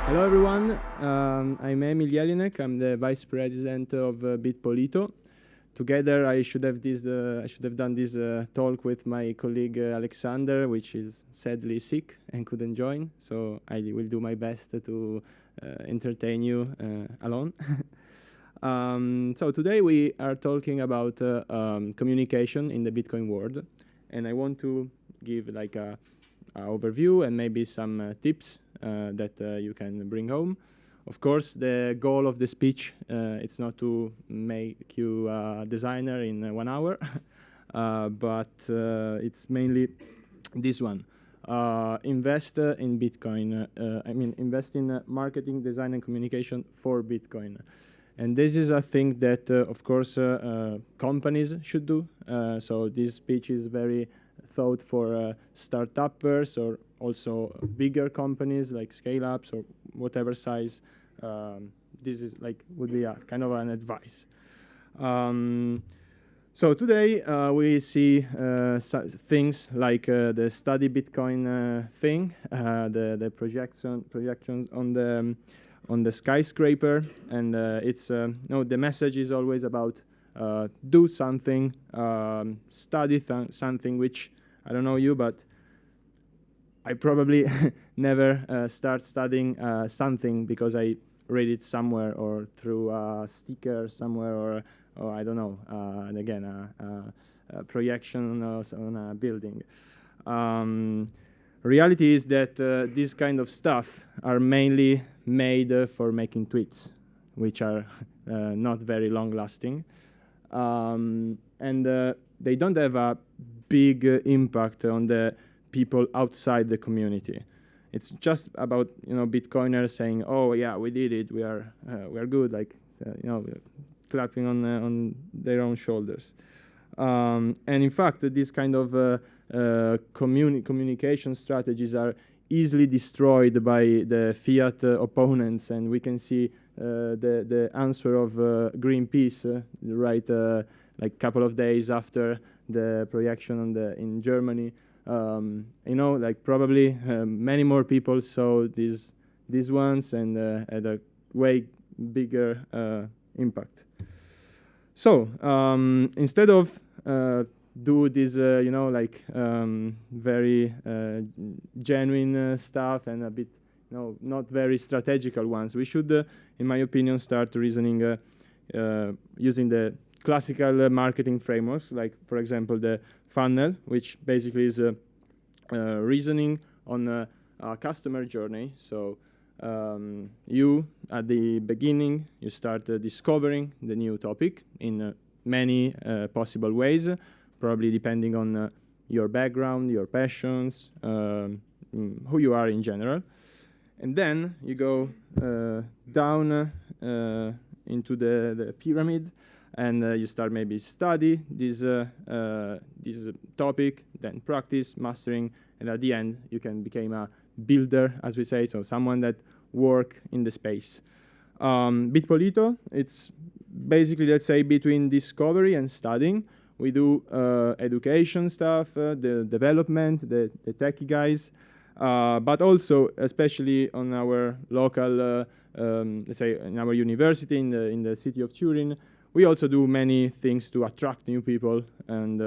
Hello everyone, I'm Emile Jellinek. I'm the vice president of BitPolito. Together, I should have done this talk with my colleague Alexander, which is sadly sick and couldn't join. So I will do my best to entertain you alone. So today we are talking about communication in the Bitcoin world, and I want to give like a overview and maybe some tips that you can bring home. Of course, the goal of the speech it's not to make you a designer in 1 hour, but it's mainly this one. Invest in Bitcoin. I mean, invest in marketing, design, and communication for Bitcoin. And this is a thing that, of course, companies should do. So this speech is very thought for startuppers or also bigger companies like scale-ups or whatever size. This is like would be a kind of an advice. So today we see things like the study Bitcoin thing, the projections on the skyscraper, and it's no, the message is always about do something, study something, which I don't know you, but I probably never start studying something because I read it somewhere or through a sticker somewhere or I don't know, and again, a projection on a building. Reality is that this kind of stuff are mainly made for making tweets, which are not very long-lasting. And they don't have a big impact on the people outside the community. It's just about Bitcoiners saying, "Oh yeah, we did it. We are good." Like clapping on their own shoulders. And in fact, this kind of communication strategies are easily destroyed by the fiat opponents, and we can see the answer of Greenpeace right like a couple of days after the projection in Germany. Like probably many more people saw these ones and had a way bigger impact. So instead of do this, very genuine stuff and a bit, not very strategical ones, we should, in my opinion, start reasoning using the classical marketing frameworks, like, for example, the funnel, which basically is reasoning on a customer journey. So you, at the beginning, you start discovering the new topic in many possible ways, probably depending on your background, your passions, who you are in general. And then you go down into the pyramid, and you start maybe study this topic, then practice, mastering, and at the end you can become a builder, as we say, so someone that work in the space. BitPolito, it's basically, let's say, between discovery and studying. We do education stuff, the development, the techie guys, but also, especially on our local, let's say, in our university in the city of Turin, we also do many things to attract new people, and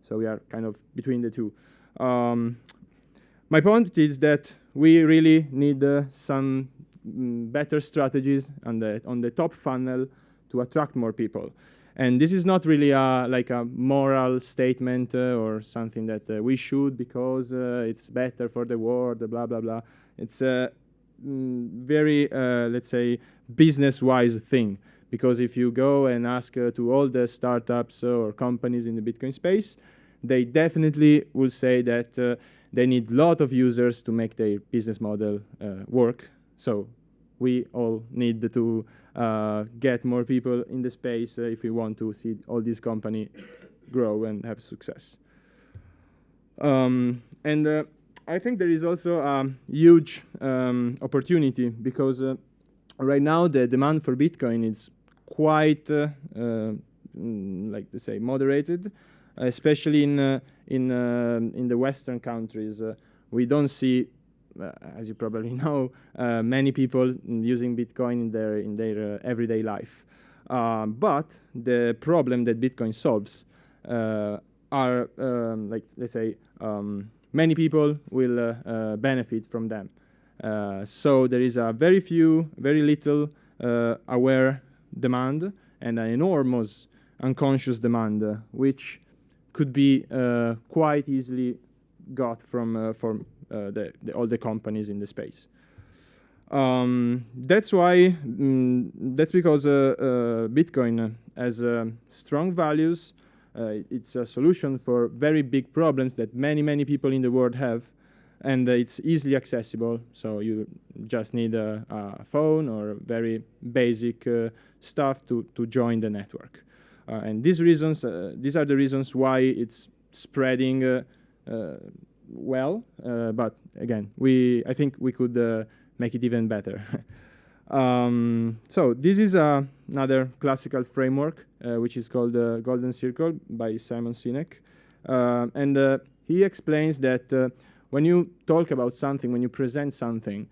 so we are kind of between the two. My point is that we really need some better strategies on the top funnel to attract more people. And this is not really like a moral statement or something that we should because it's better for the world, blah, blah, blah. It's a very, let's say, business-wise thing. Because if you go and ask to all the startups or companies in the Bitcoin space, they definitely will say that they need a lot of users to make their business model work. So we all need to get more people in the space if we want to see all these companies grow and have success. And I think there is also a huge opportunity because right now the demand for Bitcoin is quite, like to say, moderated, especially in the Western countries. We don't see as you probably know, many people using Bitcoin in their everyday life. But the problem that Bitcoin solves are, like, let's say, many people will benefit from them. So there is a very little aware demand and an enormous unconscious demand, which could be quite easily got from all the companies in the space. That's why, that's because Bitcoin has strong values. It's a solution for very big problems that many people in the world have, and it's easily accessible. So you just need a phone or very basic stuff to join the network. And these are the reasons why it's spreading well. But again, I think we could make it even better. So this is another classical framework, which is called the Golden Circle by Simon Sinek. And he explains that when you talk about something, when you present something,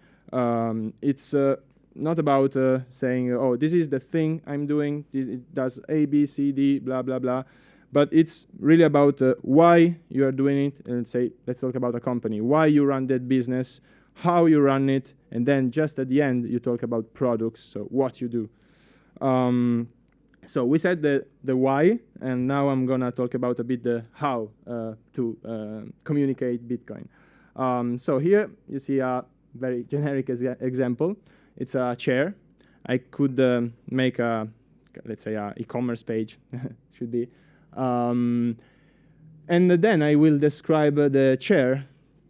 it's not about saying, oh, this is the thing I'm doing, it does A, B, C, D, blah, blah, blah. But it's really about why you are doing it. And say, let's talk about a company, why you run that business, how you run it, and then just at the end, you talk about products, so what you do. So we said the why, and now I'm going to talk about a bit the how to communicate Bitcoin. So here you see a very generic example. It's a chair. I could make let's say, a e-commerce page, should be. And then I will describe the chair,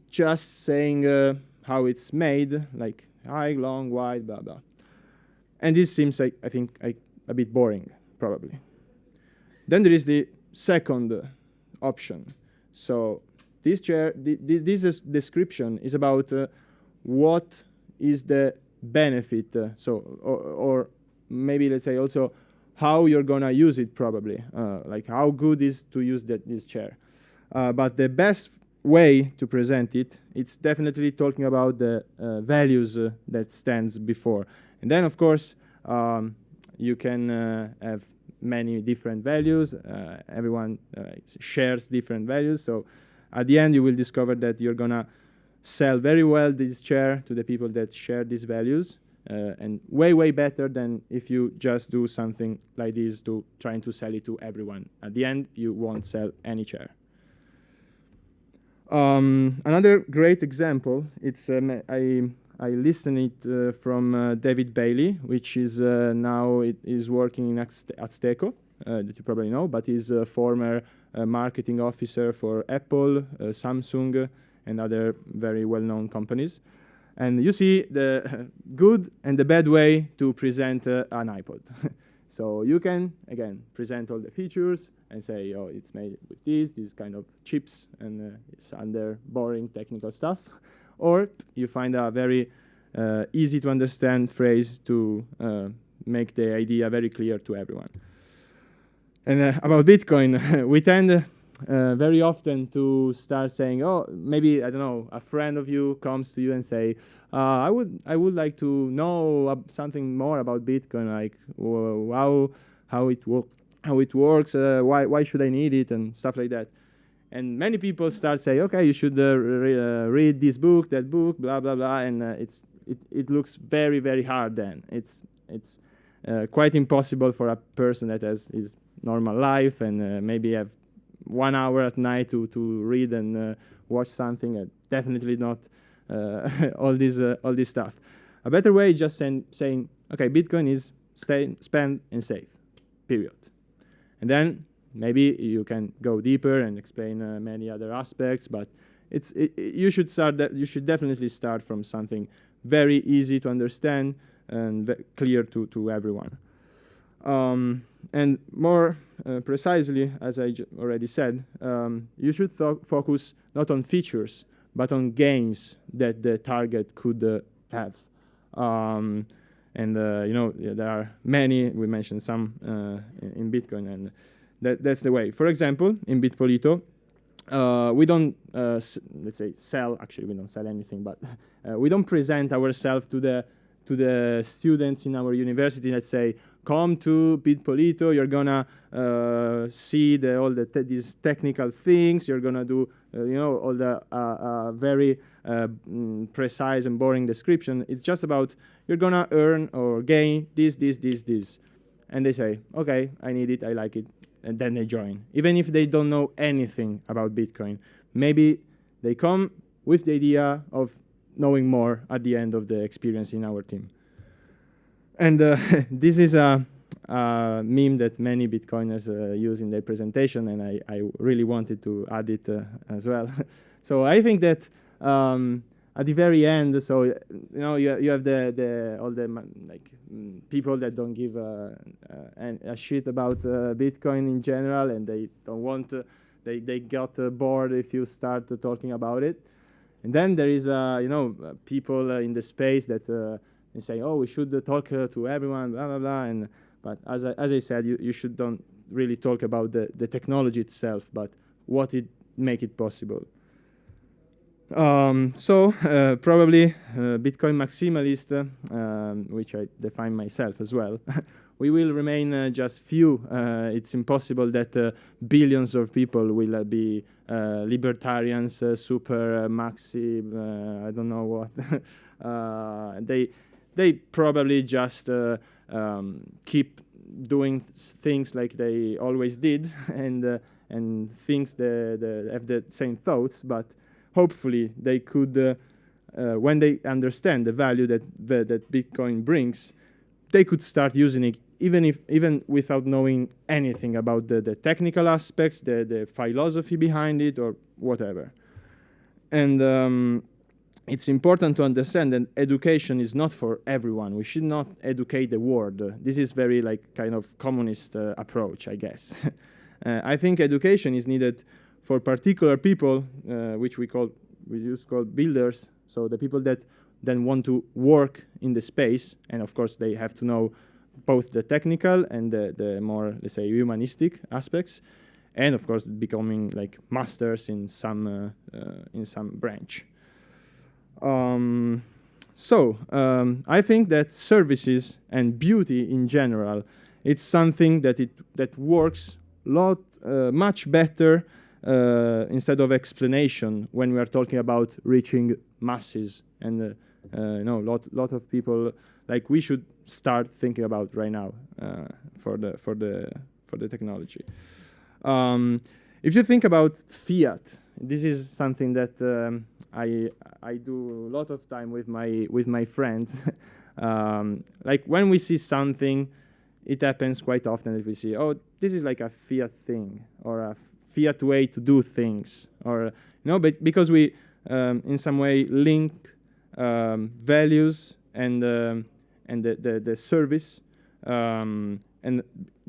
just saying how it's made, like high, long, wide, blah, blah. And this seems, like, I think, a bit boring, probably. Then there is the second option. So this chair, this description is about what is the benefit, or maybe let's say also how you're gonna use it, probably, like how good is to use this chair. But the best way to present it, it's definitely talking about the values that stands before. And then, of course, you can have many different values. Everyone shares different values. So at the end, you will discover that you're going to sell very well this chair to the people that share these values, and way better than if you just do something like this to trying to sell it to everyone. At the end, you won't sell any chair. Another great example, it's I listened it from David Bailey, which is now is working at Steco, that you probably know, but he's a former marketing officer for Apple, Samsung, and other very well-known companies. And you see the good and the bad way to present an iPod. So you can, again, present all the features and say, oh, it's made with these kind of chips, and it's under boring technical stuff. Or you find a very easy to understand phrase to make the idea very clear to everyone. And about Bitcoin, we tend very often to start saying, oh, maybe, I don't know, a friend of you comes to you and say, I would like to know something more about Bitcoin, like how it works, why should I need it, and stuff like that. And many people start saying, okay, you should read this book, that book, blah blah blah, and it looks very hard. Then it's quite impossible for a person that has his normal life and maybe have 1 hour at night to read and watch something. Definitely not all this stuff. A better way is just saying, okay, Bitcoin is spend and save, period. And then maybe you can go deeper and explain many other aspects, but you should definitely start from something very easy to understand and clear to everyone. And more precisely, as I already said, you should focus not on features, but on gains that the target could have. There are many, we mentioned some in Bitcoin, and that's the way. For example, in BitPolito, we don't, let's say, sell. Actually, we don't sell anything, but we don't present ourselves to the students in our university. Let's say, come to BitPolito. You're gonna see all these technical things. You're gonna do, all the very precise and boring description. It's just about you're gonna earn or gain this, and they say, okay, I need it, I like it. And then they join. Even if they don't know anything about Bitcoin, maybe they come with the idea of knowing more at the end of the experience in our team. And this is a meme that many Bitcoiners use in their presentation, and I really wanted to add it as well. So I think that at the very end, so you have all the people that don't give a shit about Bitcoin in general, and they don't want they got bored if you start talking about it. And then there is people in the space that they say, oh, we should talk to everyone, blah blah blah. But as I said, you should don't really talk about the technology itself, but what it make it possible. So probably Bitcoin maximalist, which I define myself as well, we will remain just few. It's impossible that billions of people will be libertarians, super maxi, I don't know what. They probably just keep doing things like they always did, and things that have the same thoughts, but hopefully they could, when they understand the value that Bitcoin brings, they could start using it even without knowing anything about the technical aspects, the philosophy behind it, or whatever. And it's important to understand that education is not for everyone. We should not educate the world. This is very kind of communist approach, I guess. I think education is needed for particular people, which we used to call builders, so the people that then want to work in the space, and of course they have to know both the technical and the more, let's say, humanistic aspects, and of course becoming masters in some branch. I think that services and beauty in general, it's something that works much better instead of explanation when we are talking about reaching masses, and lot of people we should start thinking about right now for the technology. If you think about fiat, this is something that I do a lot of time with my friends. When we see something, it happens quite often that we see, oh, this is like a fiat thing, or a fiat way to do things, or but because we in some way link values and the service, and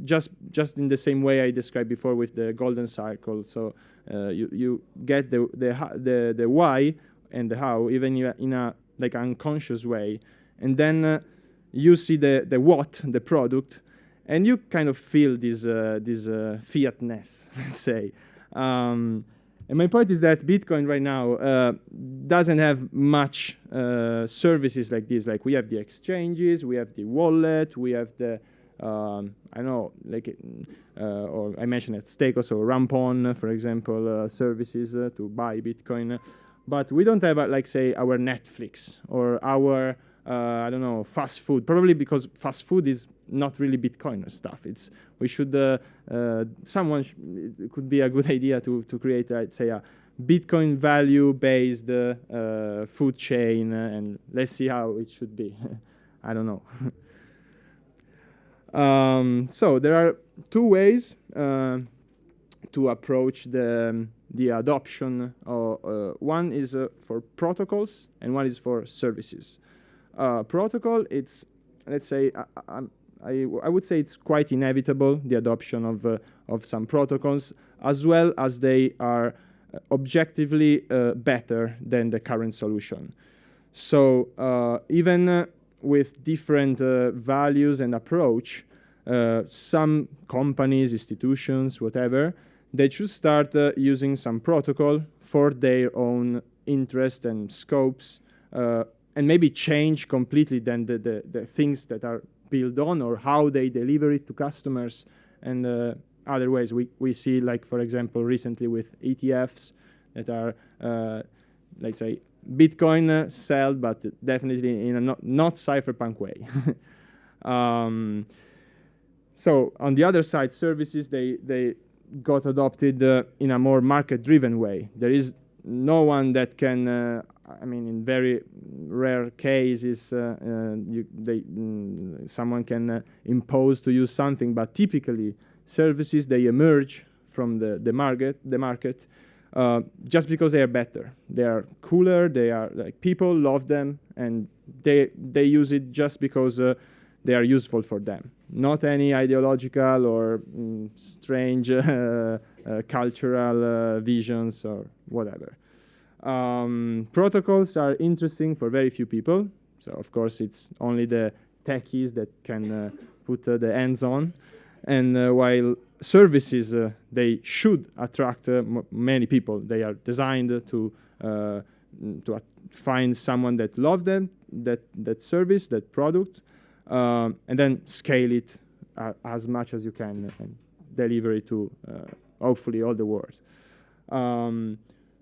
just in the same way I described before with the golden circle. So you get the why and the how, even in a unconscious way, and then you see the what, the product, and you kind of feel this fiatness, let's say. And my point is that Bitcoin right now doesn't have much services like this. We have the exchanges, we have the wallet, we have the I know, or I mentioned at Stakos or Rampon, for example, services to buy Bitcoin, but we don't have say our Netflix or our I don't know, fast food. Probably because fast food is not really Bitcoiner stuff. It could be a good idea to create, I'd say, a Bitcoin value-based food chain, and let's see how it should be. I don't know. So there are two ways to approach the adoption. One is for protocols, and one is for services. Protocol, it's, let's say, I would say it's quite inevitable, the adoption of some protocols, as well as they are objectively better than the current solution. So even with different values and approach, some companies, institutions, whatever, they should start using some protocol for their own interest and scopes, and maybe change completely then the things that are built on, or how they deliver it to customers, and other ways. We see, like, for example, recently with ETFs that are, let's say, Bitcoin sold, but definitely in a not cypherpunk way. So on the other side, services, they got adopted in a more market-driven way. There is no one that can, I mean, in very rare cases, someone can impose to use something, but typically services, they emerge from the market just because they are better. They are cooler, they are, like, people love them, and they use it just because they are useful for them. Not any ideological or strange cultural visions or whatever. Protocols are interesting for very few people. So, of course, it's only the techies that can put the hands on. And while services, they should attract many people. They are designed to find someone that loves them, that service, that product, and then scale it as much as you can and deliver it to hopefully all the world.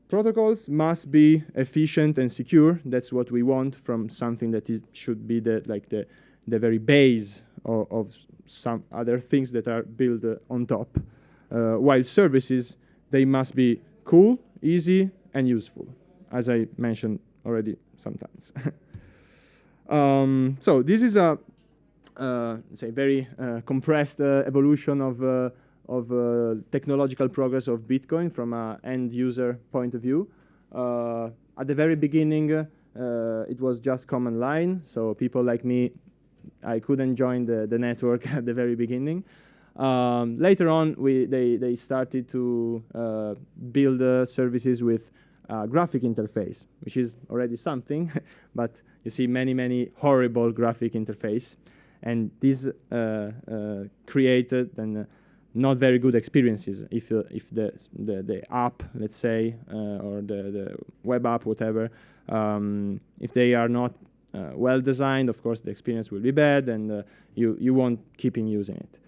Protocols must be efficient and secure. That's what we want from something that should be the very base of some other things that are built on top. While services, they must be cool, easy, and useful, as I mentioned already sometimes. So this is a say very compressed evolution of technological progress of Bitcoin from an end user point of view. At the very beginning, it was just command line, so people like me, I couldn't join the network at the very beginning. Later on, they started to build services with graphic interface, which is already something, but you see many horrible graphic interface, and this created then not very good experiences. If the app, let's say, or the web app, whatever, if they are not well designed, of course the experience will be bad, and you won't keep in using it.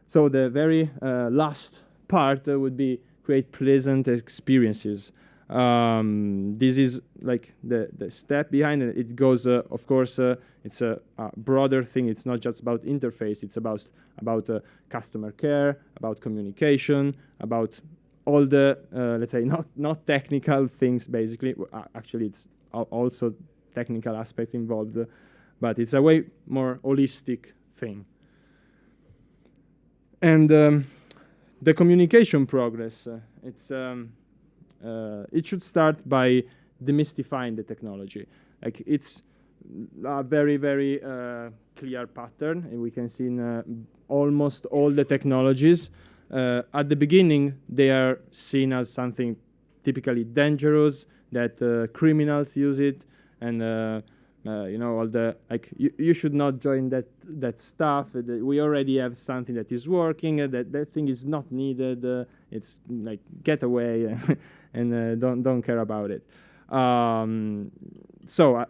So the very last part would be create pleasant experiences. This is like the step behind it. It goes, of course, it's a broader thing. It's not just about interface. It's about customer care, about communication, about all the let's say not technical things. Basically, actually, it's also technical aspects involved, but it's a way more holistic thing. And the communication progress, it should start by demystifying the technology. Like, it's a very clear pattern, and we can see in almost all the technologies. At the beginning, they are seen as something typically dangerous, that criminals use it, and you know, all the, like, you should not join that stuff. We already have something that is working. That thing is not needed. It's like, get away, and don't care about it. So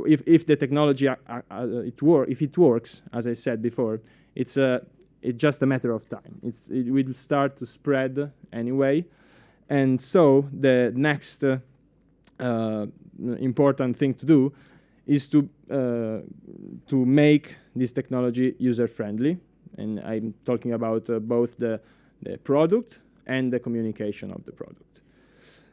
if the technology if it works, as I said before, it's just a matter of time. It will start to spread anyway, and so the next important thing to do is to make this technology user-friendly, and I'm talking about both the product and the communication of the product.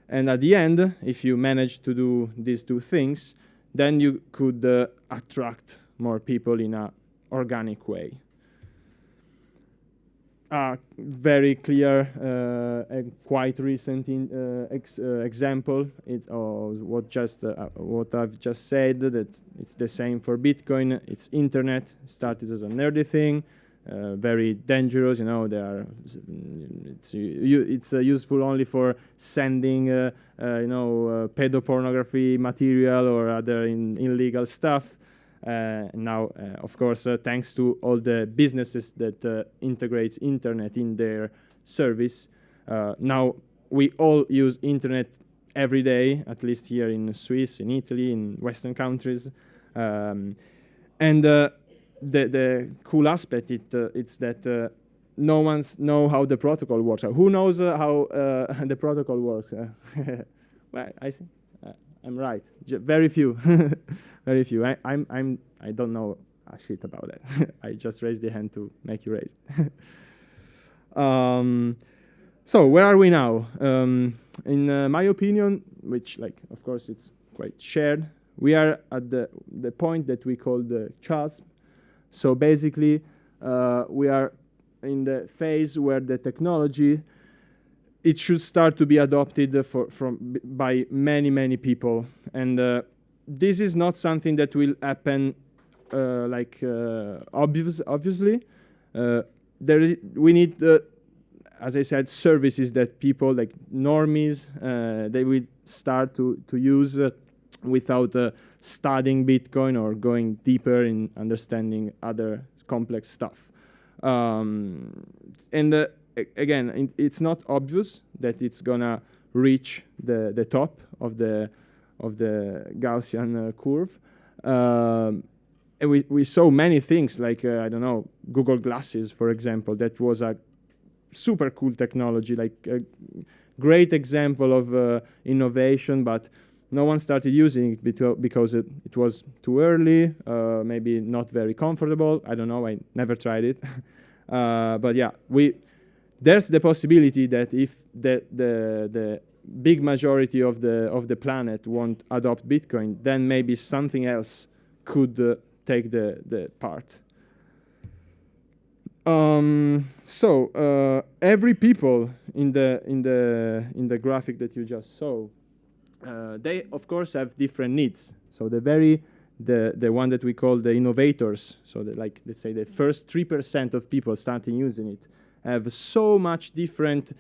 And at the end, if you manage to do these two things, then you could attract more people in an organic way. Very clear and quite recent example of what I've just said, that it's the same for Bitcoin. It's internet, started as a nerdy thing, very dangerous. You know, it's useful only for sending you know, pedopornography material or other illegal stuff. Now, of course, thanks to all the businesses that integrates internet in their service, Now we all use internet every day, at least here in Swiss, in Italy, in Western countries. And the cool aspect it's that no one's know how the protocol works. Who knows how the protocol works? Well, I see. I'm right. Very few, very few. I don't know a shit about that. I just raised the hand to make you raise it. So where are we now? In my opinion, which of course it's quite shared, we are at the point that we call the CHASP. So basically, we are in the phase where the technology, it should start to be adopted by many people. And this is not something that will happen obviously. We need, as I said, services that people like normies, they will start to use without studying Bitcoin or going deeper in understanding other complex stuff. And again, it's not obvious that it's gonna reach the top of the Gaussian curve. And we saw many things like I don't know, Google Glasses, for example. That was a super cool technology, like a great example of innovation, but no one started using it because it was too early, maybe not very comfortable. I don't know, I never tried it. But yeah, there's the possibility that if the big majority of the planet won't adopt Bitcoin, then maybe something else could take the part. So every people in the graphic that you just saw, they of course have different needs. So the one that we call the innovators, so let's say the first 3% of people starting using it, have so much different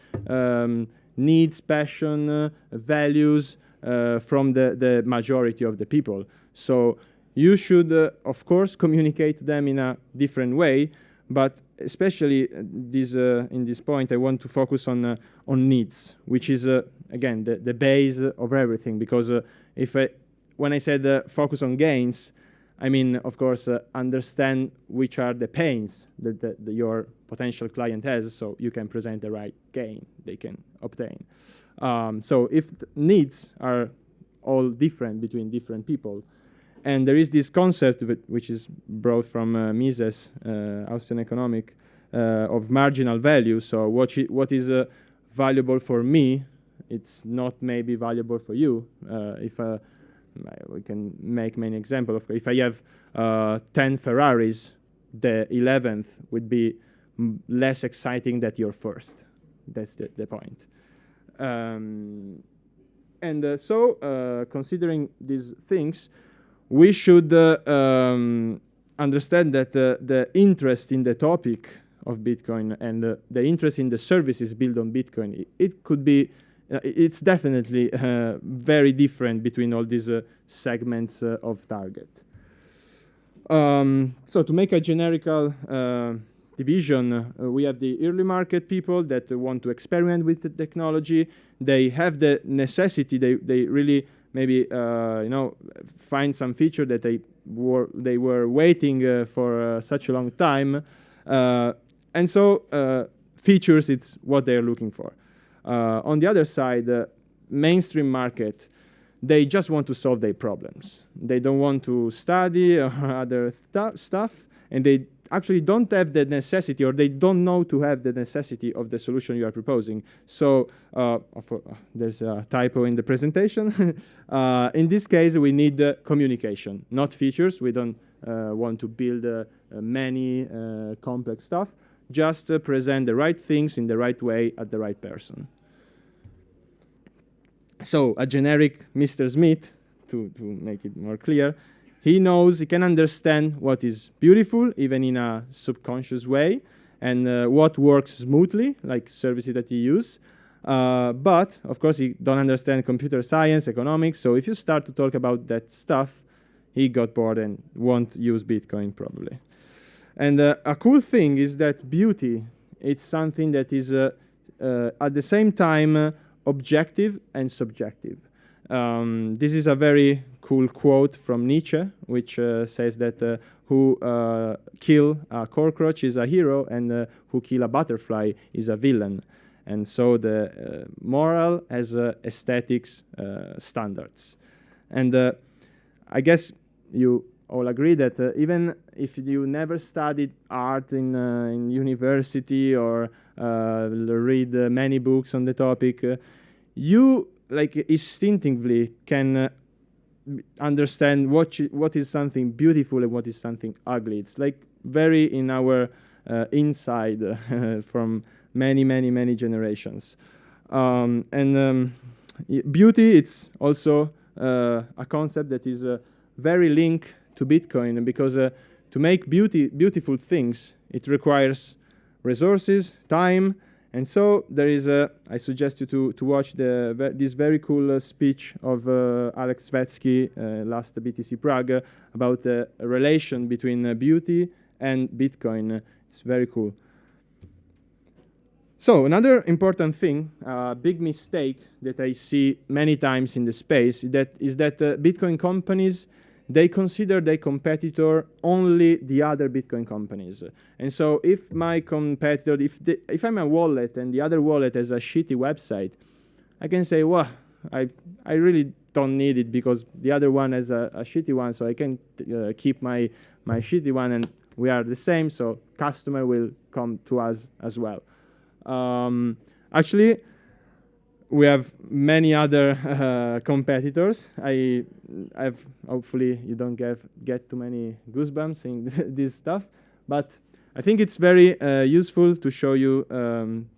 needs, passion, values from the majority of the people. So you should, of course, communicate to them in a different way, but especially in this point, I want to focus on needs, which is, again, the base of everything. Because when I said focus on gains, I mean, of course, understand which are the pains that your potential client has, so you can present the right gain they can obtain. So if the needs are all different between different people, and there is this concept which is brought from Mises, Austrian economic, of marginal value. So what is valuable for me, it's not maybe valuable for you. We can make many examples. If I have 10 Ferraris, the 11th would be less exciting than your first. That's the point. So considering these things, we should understand that the interest in the topic of Bitcoin and the interest in the services built on Bitcoin, it could be, it's definitely very different between all these segments of target. So to make a generical division, we have the early market people that want to experiment with the technology. They have the necessity, they really maybe find some feature that they were waiting for such a long time, and so features, it's what they're looking for. On the other side, mainstream market, they just want to solve their problems. They don't want to study or other stuff, and they actually don't have the necessity, or they don't know to have the necessity of the solution you are proposing. So there's a typo in the presentation. In this case, we need communication, not features. We don't want to build many complex stuff. Just present the right things in the right way at the right person. So a generic Mr. Smith, to make it more clear, he knows, he can understand what is beautiful, even in a subconscious way, and what works smoothly, like services that he use. But, of course, he don't understand computer science, economics, so if you start to talk about that stuff, he got bored and won't use Bitcoin, probably. And a cool thing is that beauty, it's something that is at the same time objective and subjective. This is a very cool quote from Nietzsche, which says that who kill a cockroach is a hero, and who kill a butterfly is a villain. And so the moral has aesthetics standards. And I guess you all agree that even if you never studied art in university or read many books on the topic, you like instinctively can understand what is something beautiful and what is something ugly. It's like very in our inside from many generations. Beauty, it's also a concept that is very linked to Bitcoin, because to make beautiful things, it requires resources, time, and so there is I suggest you to watch this very cool speech of Alex Svetsky last BTC Prague about the relation between beauty and Bitcoin. It's very cool. So another important thing, big mistake that I see many times in the space is that Bitcoin companies, they consider their competitor only the other Bitcoin companies. And so if my competitor, if I'm a wallet and the other wallet has a shitty website, I can say, well, I really don't need it because the other one has a shitty one, so I can keep my shitty one, and we are the same, so customer will come to us as well. Actually, we have many other competitors. I've hopefully you don't get too many goosebumps seeing this stuff, but I think it's very useful to show you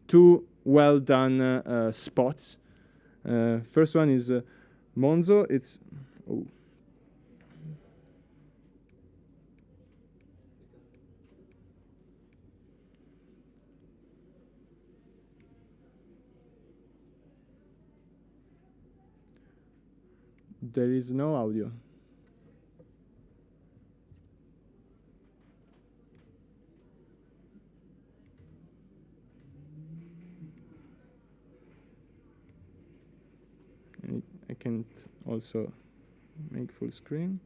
two well done spots. First one is Monzo. It's there is no audio. I can't also make full screen.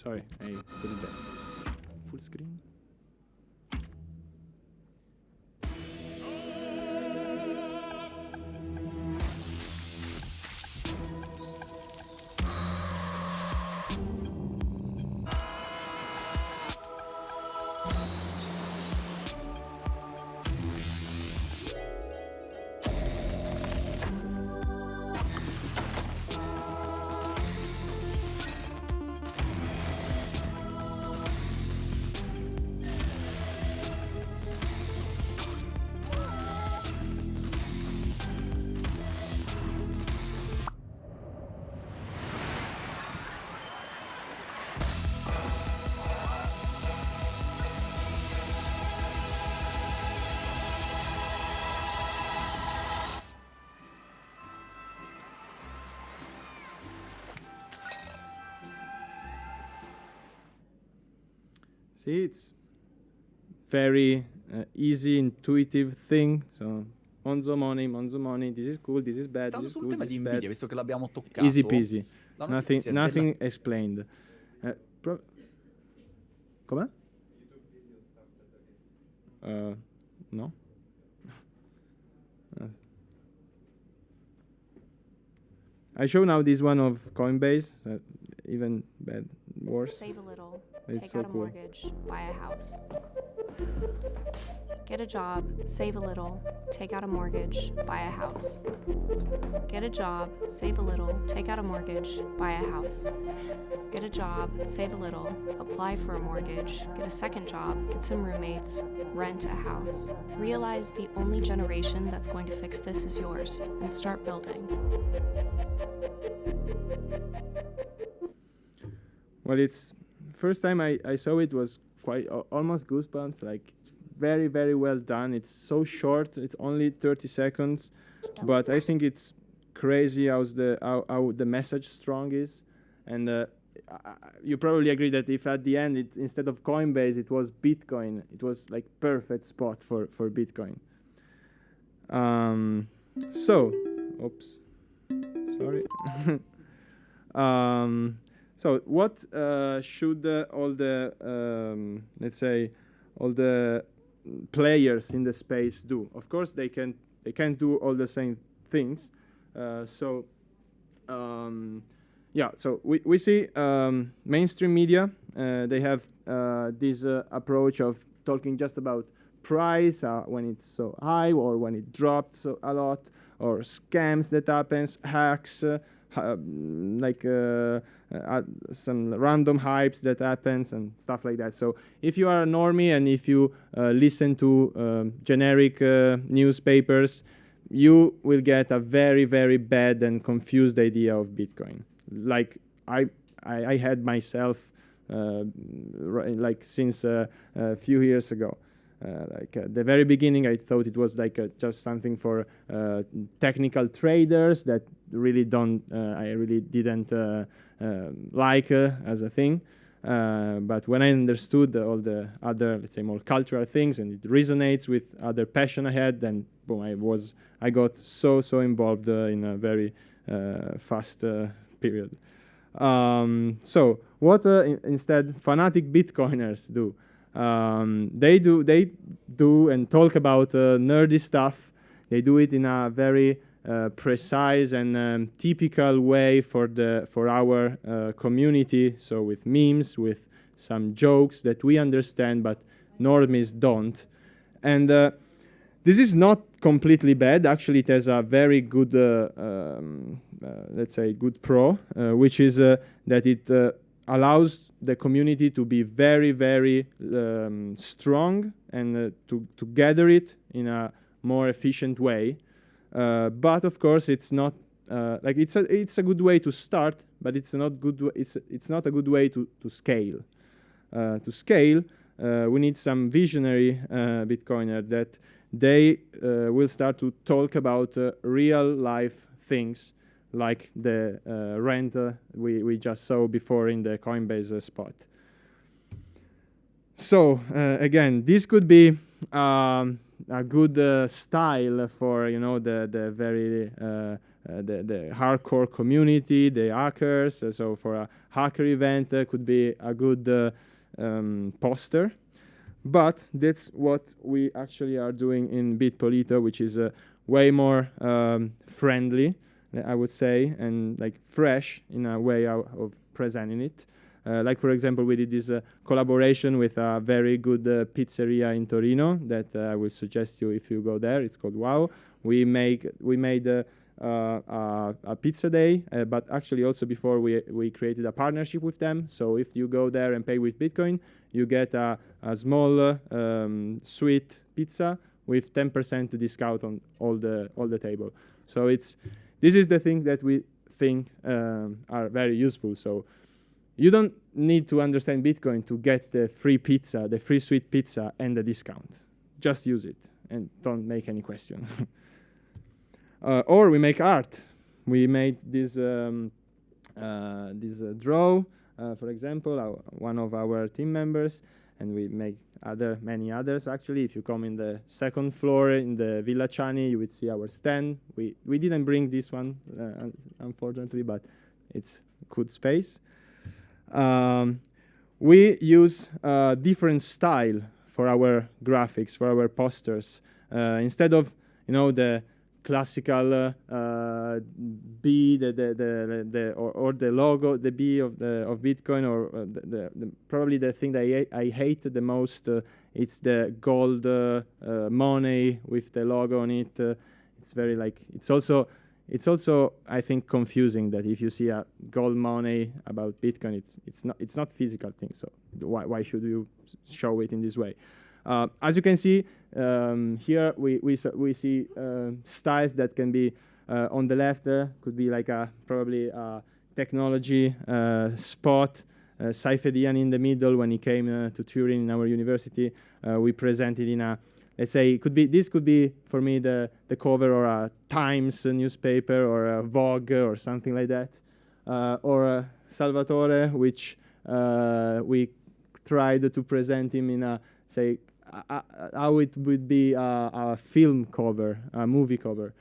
Sorry, I put it back. Full screen. See, it's very easy, intuitive thing. So, Monzo money, this is cool, this is bad, this is good, this is bad. Nvidia, visto che l'abbiamo toccato. Easy peasy. Nothing explained. Come? No. I show now this one of Coinbase, even worse. Save a little, It's take so out a cool. mortgage, buy a house. Get a job, save a little, take out a mortgage, buy a house. Get a job, save a little, take out a mortgage, buy a house. Get a job, save a little, apply for a mortgage, get a second job, get some roommates, rent a house. Realize the only generation that's going to fix this is yours, and start building. Well, it's first time I saw it was quite almost goosebumps. Like very very well done. It's so short. It's only 30 seconds, but I think it's crazy how the message strong is, and you probably agree that if at the end instead of Coinbase it was Bitcoin, it was like perfect spot for Bitcoin. So, oops, sorry. So what should all the let's say all the players in the space do? Of course, they can't do all the same things. Yeah, so we see mainstream media. They have this approach of talking just about price when it's so high or when it dropped so a lot, or scams that happens, hacks, some random hypes that happens and stuff like that. So if you are a normie and if you listen to generic newspapers, you will get a very, very bad and confused idea of Bitcoin. Like I had myself like since a few years ago. At the very beginning, I thought it was like just something for technical traders that really I really didn't like as a thing. But when I understood all the other, let's say, more cultural things, and it resonates with other passion I had, then boom, I got so involved in a very fast period. So what instead fanatic Bitcoiners do? They do and talk about nerdy stuff. They do it in a very precise and typical way for our community. So with memes, with some jokes that we understand, but normies don't. And this is not completely bad. Actually, it has a very good, let's say, good pro, which is that it allows the community to be very, very strong and to gather it in a more efficient way. But of course, it's not like it's a good way to start, but it's not good. It's not a good way to scale. To scale, we need some visionary Bitcoiner that they will start to talk about real life things, like the rent we just saw before in the Coinbase spot. So again, this could be a good style for the very the hardcore community, the hackers. So for a hacker event, could be a good poster. But that's what we actually are doing in BitPolito, which is way more friendly, I would say, and like fresh in a way of presenting it. Like, for example, we did this collaboration with a very good pizzeria in Torino that I will suggest you if you go there. It's called Wow. We made a pizza day, but actually also before we created a partnership with them. So if you go there and pay with Bitcoin, you get a small sweet pizza with 10% discount on all the table. So this is the thing that we think are very useful. So you don't need to understand Bitcoin to get the free pizza, the free sweet pizza, and the discount. Just use it and don't make any question. Or we make art. We made this draw, for example, one of our team members, and we make many others. Actually, if you come in the second floor in the Villa Chani, you would see our stand. We didn't bring this one, unfortunately, but it's good space. We use different style for our graphics, for our posters. Instead of the classical B, or the logo, the B of Bitcoin, or probably the thing that I hate the most. It's the gold money with the logo on it. It's very it's also I think confusing that if you see a gold money about Bitcoin, it's not physical thing. So why should you show it in this way? As you can see, here we see styles that can be on the left. Could be like probably a technology spot. Seifedian in the middle when he came to Turin in our university. We presented in a, let's say, this could be for me the cover or a Times newspaper or a Vogue or something like that. Or Salvatore, which we tried to present him in a, say, how it would be a film cover, a movie cover.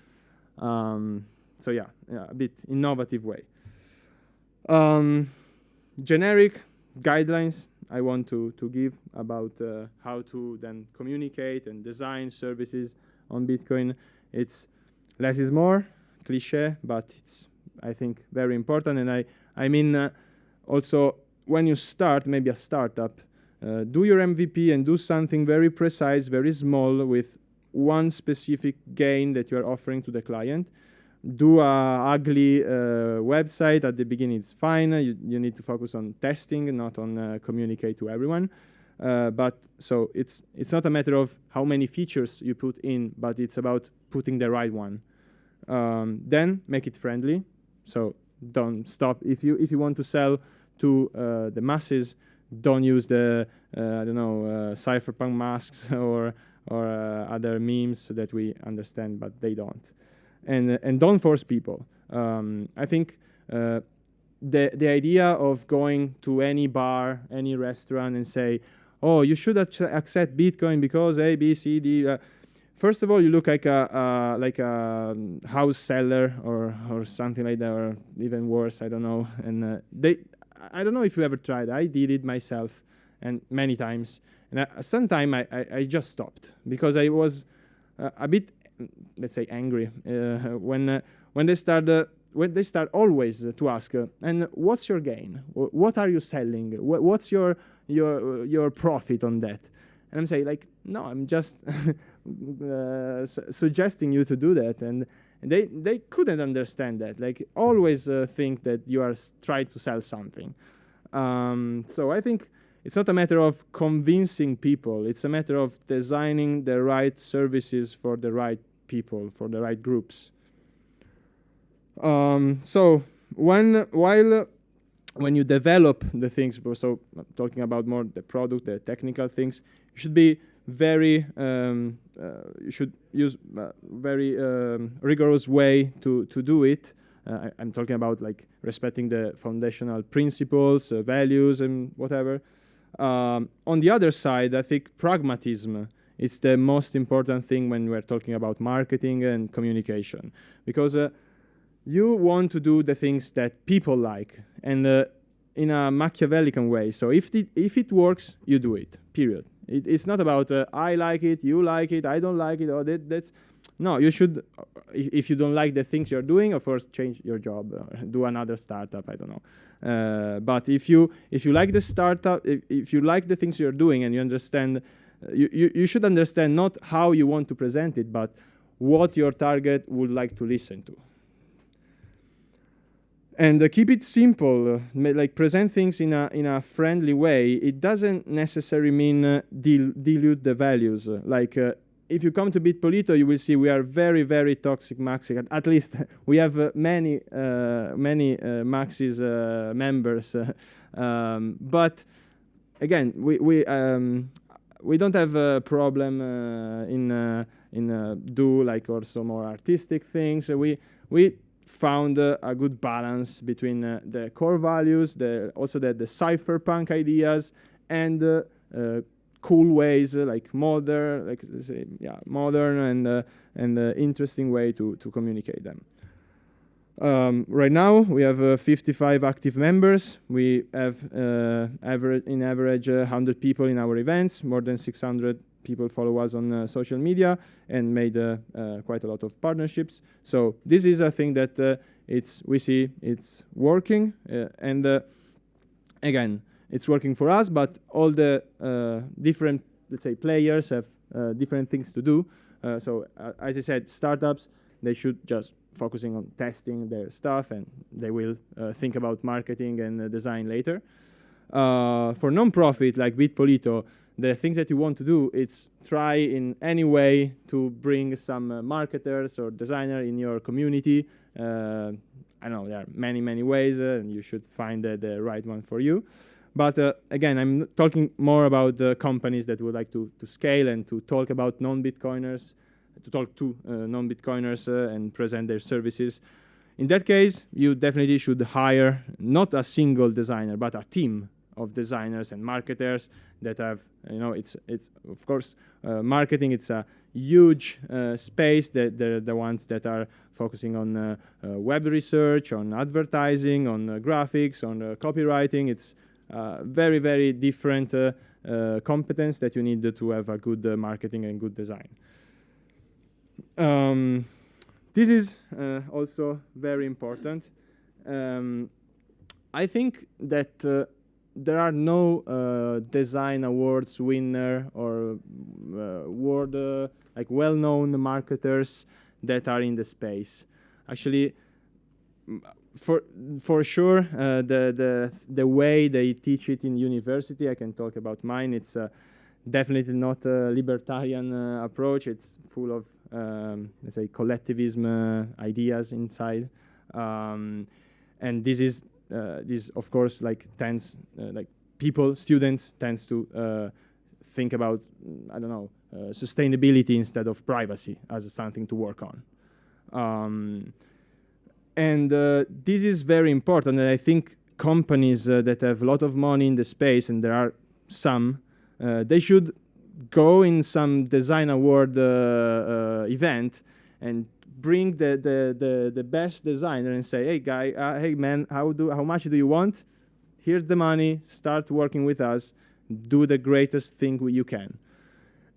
So yeah, a bit innovative way. Generic guidelines I want to give about how to then communicate and design services on Bitcoin. It's less is more, cliche, but it's, I think, very important. And I mean, also, when you start, maybe a startup, do your MVP and do something very precise, very small, with one specific gain that you are offering to the client. Do a ugly website at the beginning, it's fine. You need to focus on testing, not on communicate to everyone. But so it's not a matter of how many features you put in, but it's about putting the right one. Then make it friendly. So don't stop. If you want to sell to the masses, don't use the I don't know, cypherpunk masks or other memes that we understand, but they don't. And don't force people. I think the idea of going to any bar, any restaurant, and say, "Oh, you should accept Bitcoin because A, B, C, D." First of all, you look like a house seller or something like that, or even worse. I don't know. And I don't know if you ever tried. I did it myself, and many times. And sometime I just stopped because I was a bit, let's say, angry when they start always to ask, and what's your gain? What are you selling? What's your profit on that? And I'm saying, like, no, I'm just suggesting you to do that. And they couldn't understand that. Like, always think that you are trying to sell something. So I think it's not a matter of convincing people. It's a matter of designing the right services for the right people, for the right groups. So when you develop the things, so I'm talking about more the product, the technical things, you should be very, you should use very rigorous way to do it. I'm talking about like respecting the foundational principles, values, and whatever. On the other side, I think pragmatism is the most important thing when we're talking about marketing and communication, because you want to do the things that people like, and in a Machiavellian way. So if it works, you do it, period. It's not about I like it, you like it, I don't like it, or that's... No, you should, if you don't like the things you're doing, of course, change your job, do another startup, I don't know. But if you like the startup, if you like the things you're doing and you understand, you should understand not how you want to present it, but what your target would like to listen to. And keep it simple, like present things in a friendly way. It doesn't necessarily mean dilute the values. Like if you come to BitPolito, you will see we are very, very toxic Maxis. At least we have many Maxis members. But again, we don't have a problem in do like also more artistic things. We found a good balance between the core values, also the cypherpunk ideas, and cool ways like modern, like say, yeah, modern and interesting way to communicate them. Right now we have 55 active members. We have in average 100 people in our events. More than 600 people follow us on social media and made quite a lot of partnerships. So this is a thing that we see it's working, and again, it's working for us, but all the different, let's say, players have different things to do. So as I said, startups, they should just focusing on testing their stuff, and they will think about marketing and design later. For non-profit like BitPolito, the thing that you want to do is try in any way to bring some marketers or designer in your community. I know there are many ways, and you should find the right one for you. But again, I'm talking more about the companies that would like to scale and to talk about non-Bitcoiners, to talk to non-Bitcoiners and present their services. In that case, you definitely should hire not a single designer, but a team of designers and marketers that have, it's of course, marketing, it's a huge space that they're the ones that are focusing on web research, on advertising, on graphics, on copywriting. It's very, very different competence that you need to have a good marketing and good design. This is also very important. I think that there are no design awards winner or world like well-known marketers that are in the space. Actually, for sure, the way they teach it in university, I can talk about mine. It's definitely not a libertarian approach. It's full of, let's say, collectivism ideas inside, and this of course like tends like students tends to think about I don't know sustainability instead of privacy as something to work on. And this is very important, and I think companies that have a lot of money in the space, and there are some, they should go in some design award event and bring the best designer and say, hey guy, hey man, how much do you want? Here's the money, start working with us, do the greatest thing you can.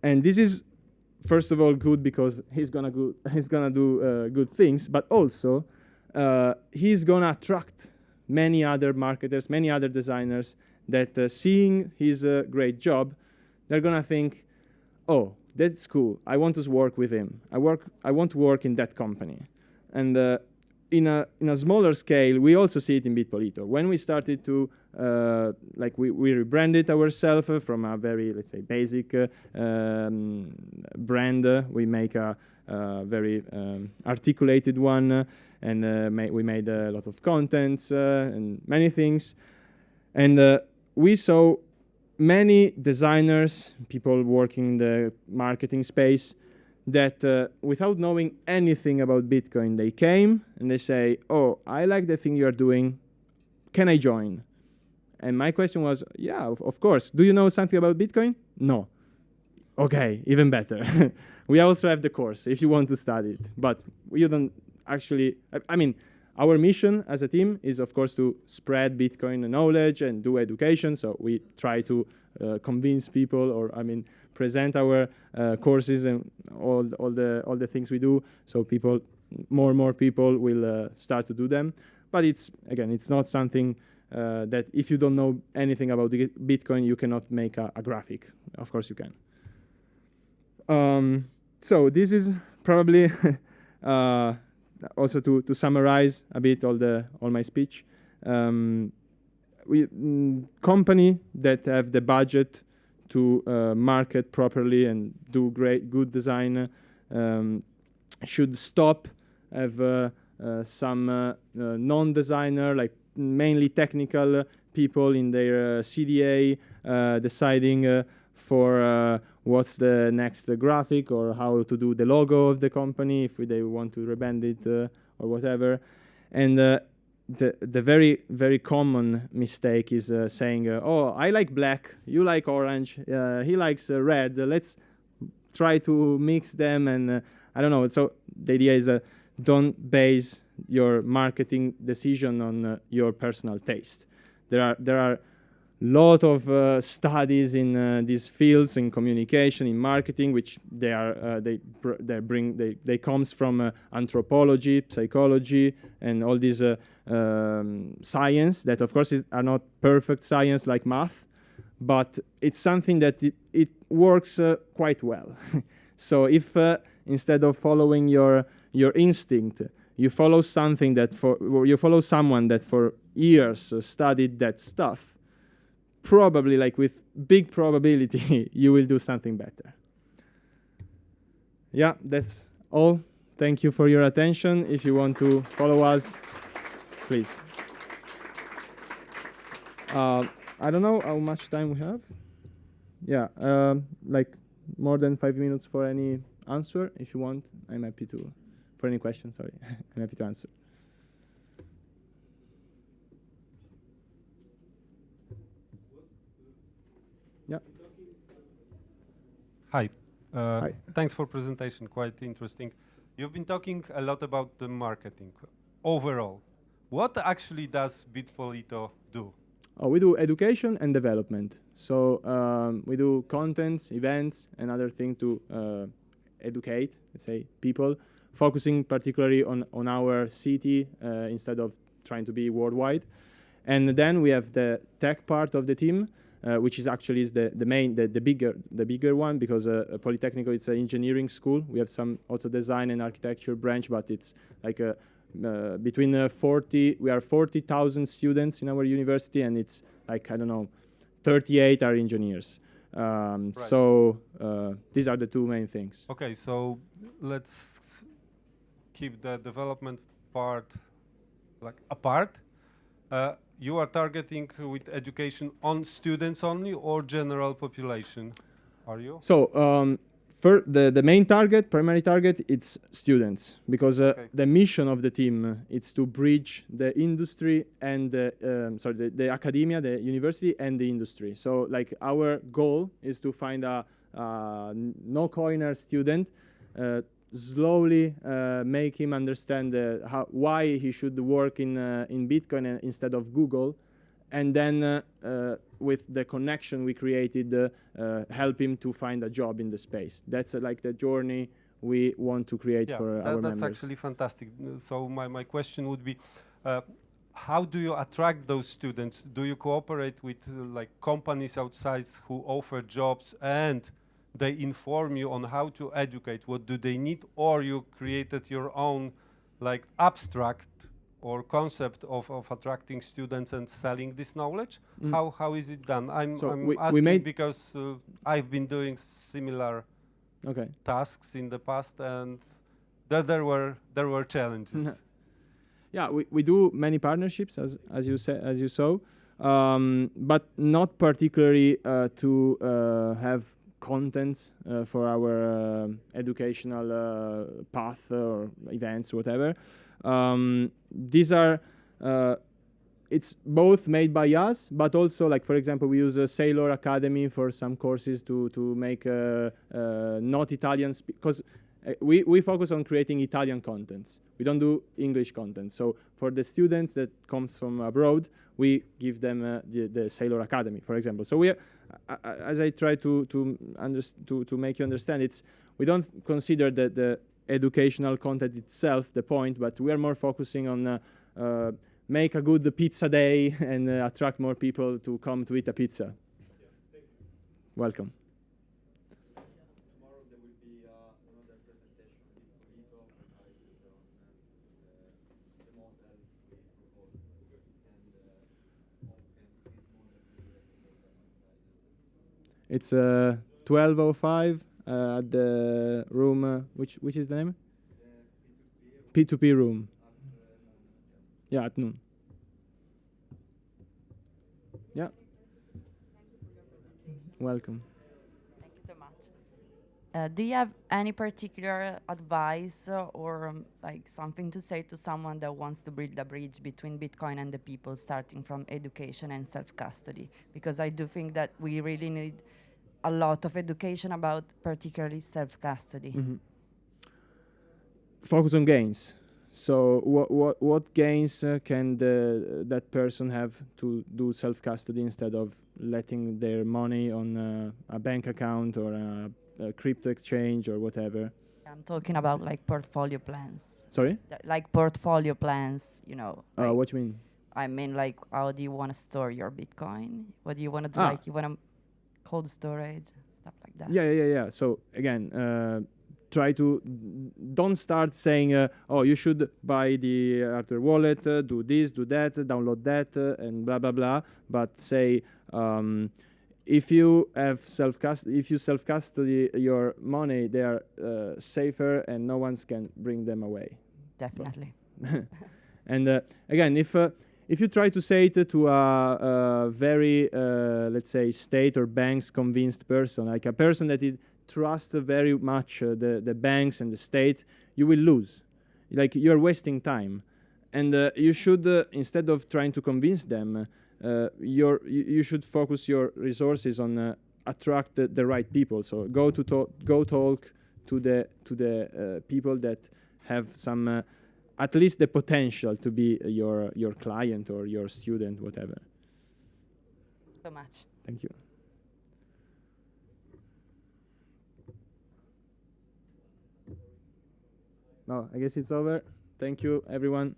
And this is, first of all, good because he's gonna do good things, but also he's gonna attract many other marketers, many other designers that seeing his great job, they're gonna think, oh, that's cool. I want to work with him. I want to work in that company. And in a smaller scale, we also see it in BitPolito. When we started to we rebranded ourselves from a very, let's say, basic brand. We make a very articulated one, and we made a lot of contents and many things. And we saw many designers, people working in the marketing space, that without knowing anything about Bitcoin, they came and they say, oh, I like the thing you're doing. Can I join? And my question was, yeah, of course. Do you know something about Bitcoin? No. Okay, even better. We also have the course if you want to study it. But you don't actually, I mean, our mission as a team is, of course, to spread Bitcoin knowledge and do education. So we try to convince people, or present our courses and all the things we do. So more and more people will start to do them. But it's not something that if you don't know anything about Bitcoin, you cannot make a graphic. Of course, you can. So this is probably also to summarize a bit all my speech. Company that have the budget to market properly and do good design should stop have some non-designer, like mainly technical people in their CDA deciding for what's the next graphic or how to do the logo of the company if they want to rebrand it or whatever. And the very, very common mistake is saying, oh, I like black, you like orange, he likes red, let's try to mix them, and I don't know. So the idea is don't base your marketing decision on your personal taste. There are lot of studies in these fields, in communication, in marketing, which they comes from anthropology, psychology, and all these science that, of course, are not perfect science like math, but it's something that it works quite well. So if instead of following your instinct, you follow someone that for years studied that stuff, probably, like with big probability, you will do something better. Yeah, that's all. Thank you for your attention. If you want to follow us, please. I don't know how much time we have. Yeah, like more than 5 minutes for any answer. If you want, I'm happy to, for any questions, sorry, I'm happy to answer. Yeah. Hi. Hi. Thanks for presentation, quite interesting. You've been talking a lot about the marketing overall. What actually does BitPolito do? Oh, we do education and development. So we do contents, events, and other things to educate, let's say, people, focusing particularly on our city instead of trying to be worldwide. And then we have the tech part of the team, which is actually the bigger one, because Politecnico, it's an engineering school. We have some also design and architecture branch, but it's like between we are 40,000 students in our university, and it's like, I don't know, 38 are engineers. Right. So these are the two main things. Okay, so let's keep the development part like apart. You are targeting with education on students only or general population? Are you? So for the main target, primary target, it's students, because the mission of the team is to bridge the industry and the academia, the university, and the industry. So like our goal is to find a no-coiner student, slowly make him understand why he should work in Bitcoin instead of Google, and then with the connection we created, help him to find a job in the space. That's like the journey we want to create for our members. That's actually fantastic. So my question would be, how do you attract those students? Do you cooperate with like companies outside who offer jobs and they inform you on how to educate? What do they need? Or you created your own like abstract or concept of attracting students and selling this knowledge? How is it done? I'm asking because I've been doing similar tasks in the past, and there were challenges. Yeah, we do many partnerships, as you saw, but not particularly to have contents for our educational path or events, whatever. These are it's both made by us, but also, like, for example, we use a Sailor Academy for some courses to make not Italian, because we focus on creating Italian contents. We don't do English content. So for the students that come from abroad, we give them the Sailor Academy, for example. So we are, as I try to make you understand, we don't consider that the educational content itself the point, but we are more focusing on make a good pizza day and attract more people to come to eat a pizza. Yeah, welcome. Tomorrow there will be another presentation with BitPolito, precisely on the model we propose, and this model will be outside. It's 12:05 at the room. Which is the name? P2P room. Yeah, at noon. Yeah. Welcome. Thank you so much. Do you have any particular advice or like something to say to someone that wants to build a bridge between Bitcoin and the people, starting from education and self-custody? Because I do think that we really need a lot of education about particularly self-custody. Mm-hmm. Focus on gains. So what gains can that person have to do self-custody instead of letting their money on a bank account or a crypto exchange or whatever? I'm talking about like portfolio plans. Sorry? Like portfolio plans, you know. Like what do you mean? I mean, like, how do you want to store your Bitcoin? What do you want to do? Like, you want to cold storage, stuff like that. Yeah. So again, try to don't start saying, oh, you should buy the Arthur wallet, do this, do that, download that, and blah blah blah. But say, if you have self-custody your money, they are safer and no one can bring them away. Definitely. And again, if you try to say it to a very, let's say, state or banks convinced person, like a person that trusts very much the banks and the state, you will lose. Like, you're wasting time. And you should, instead of trying to convince them, you should focus your resources on attract the right people. So go talk to the people that have some at least the potential to be your client or your student, whatever. So much. Thank you. No, I guess it's over. Thank you, everyone.